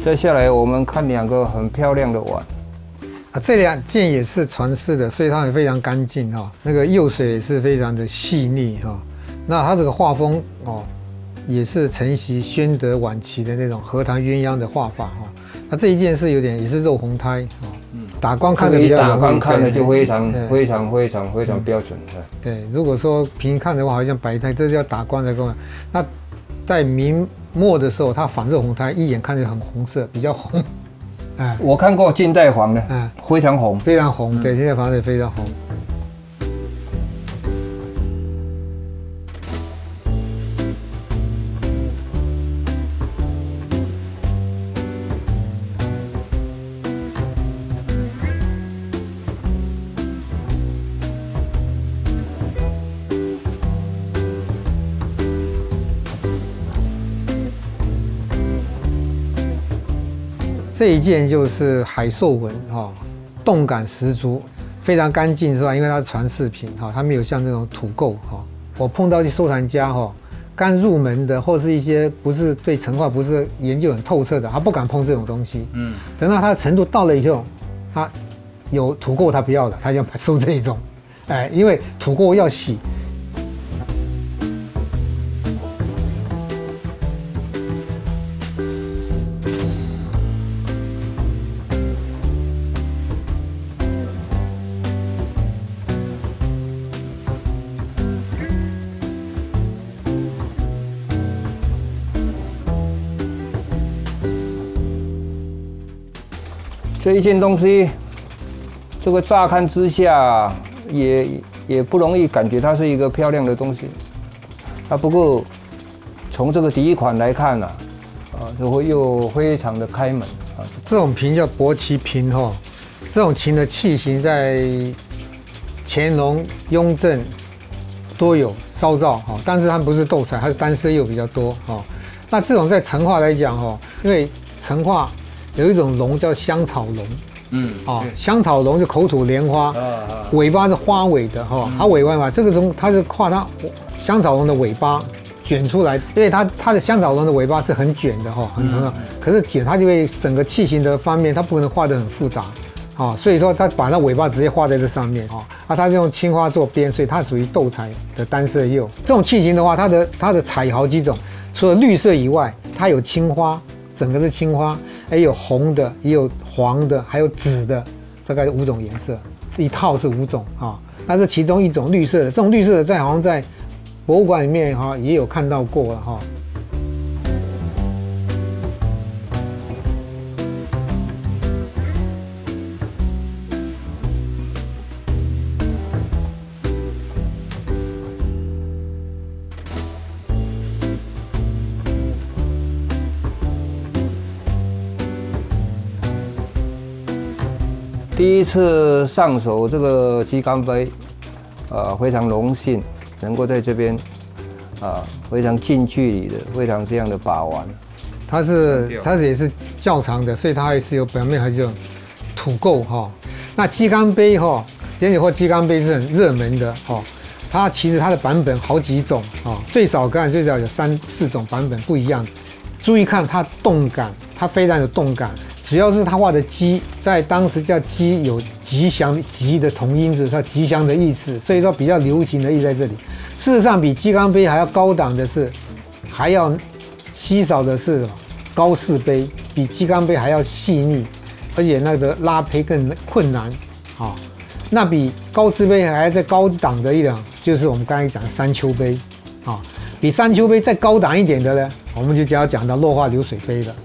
再下来我们看2个很漂亮的碗。啊，这2件也是传世的，所以它也非常干净哈。那个釉水也是非常的细腻哈。那它这个画风哦，也是承袭宣德晚期的那种荷塘鸳鸯的画法哈。那这一件是有点也是肉红胎哦，打光看的比较打光看的就非常标准的。对，如果说平看的话，好像白胎，这叫打光的功能。那在明末的时候，它仿肉红胎，一眼看着很红色，比较红。哎，我看过近代仿的，非常红，非常红。对，现在仿的非常红。这一件就是海兽纹哈，动感十足，非常干净是吧？因为它是传世品哈，它没有像这种土垢哈。我碰到一些收藏家哈，刚入门的或是一些不是对成画不是研究很透彻的，他不敢碰这种东西。等到他的程度到了以后，他有土垢他不要了，他就收这一种，哎，因为土垢要洗。这一件东西，这个乍看之下也不容易感觉它是一个漂亮的东西，不过从这个第一款来看就会又非常的开门这种瓶叫伯奇瓶哈，这种琴的器型在乾隆、雍正都有烧造哈，但是它不是斗彩，它是单色釉比较多哈。那这种在成画来讲哈，因为成画有一种龙叫香草龙，香草龙是口吐莲花，尾巴是花尾的哈，它尾巴嘛，这个从它是画它香草龙的尾巴卷出来，因为它的香草龙的尾巴是很卷的哈，很长，可是卷它就会整个器型的方面，它不可能画得很复杂，所以说它把那尾巴直接画在这上面它是用青花做边，所以它属于斗彩的单色釉。这种器型的话，它的彩好几种，除了绿色以外，它有青花。整个是青花，也有红的，也有黄的，还有紫的，大概5种颜色，是一套是5种那是其中一种绿色的，这种绿色的好像在博物馆里面也有看到过了第一次上手这个鸡缸杯，非常荣幸能够在这边，非常近距离的，非常这样的把玩。它也是较长的，所以它还是有表面还是有土垢那鸡缸杯简直或鸡缸杯是很热门的它其实它的版本好几种最少有3、4种版本不一样的。注意看它动感，它非常有动感。主要是他画的鸡，在当时叫鸡有吉祥吉的同音字，它吉祥的意思，所以说比较流行的意在这里。事实上，比鸡缸杯还要高档的是，还要稀少的是高式杯，比鸡缸杯还要细腻，而且那个拉胚更困难那比高式杯还要再高档的一点，就是我们刚才讲的山丘杯比山丘杯再高档一点的呢，我们就要讲到落花流水杯了。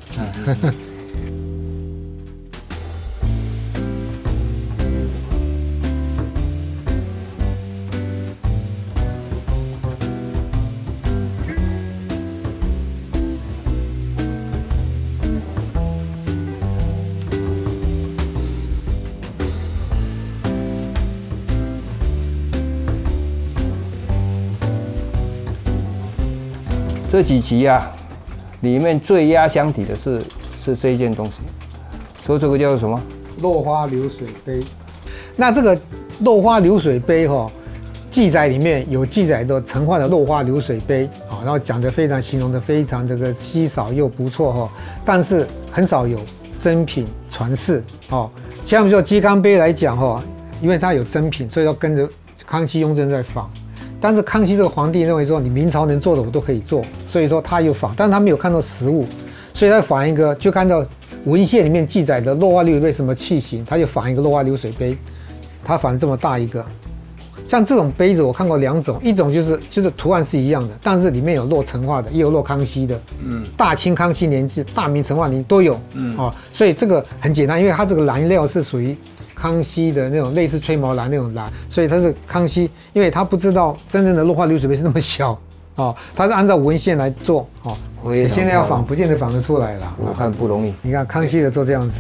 这几集里面最压箱底的是这一件东西，所以这个叫什么？落花流水杯。那这个落花流水杯记载里面有记载的成画的落花流水杯然后讲得非常形容得非常这个稀少又不错哈，但是很少有珍品传世哦。像说鸡缸杯来讲哈，因为它有珍品，所以要跟着康熙、雍正在仿。但是康熙这个皇帝认为说，你明朝能做的我都可以做，所以说他有仿，但是他没有看到实物，所以他仿一个，就看到文献里面记载的落花流水杯什么器型，他就仿一个落花流水杯，他仿这么大一个。像这种杯子我看过2种，一种就是图案是一样的，但是里面有落成化的，也有落康熙的，大清康熙年制、大明成化年都有，所以这个很简单，因为它这个蓝料是属于康熙的那种类似吹毛蓝那种蓝，所以它是康熙，因为他不知道真正的落花流水杯是那么小哦，他是按照文献来做哦，现在要仿不见得仿得出来了，我看不容易。你看康熙的做这样子。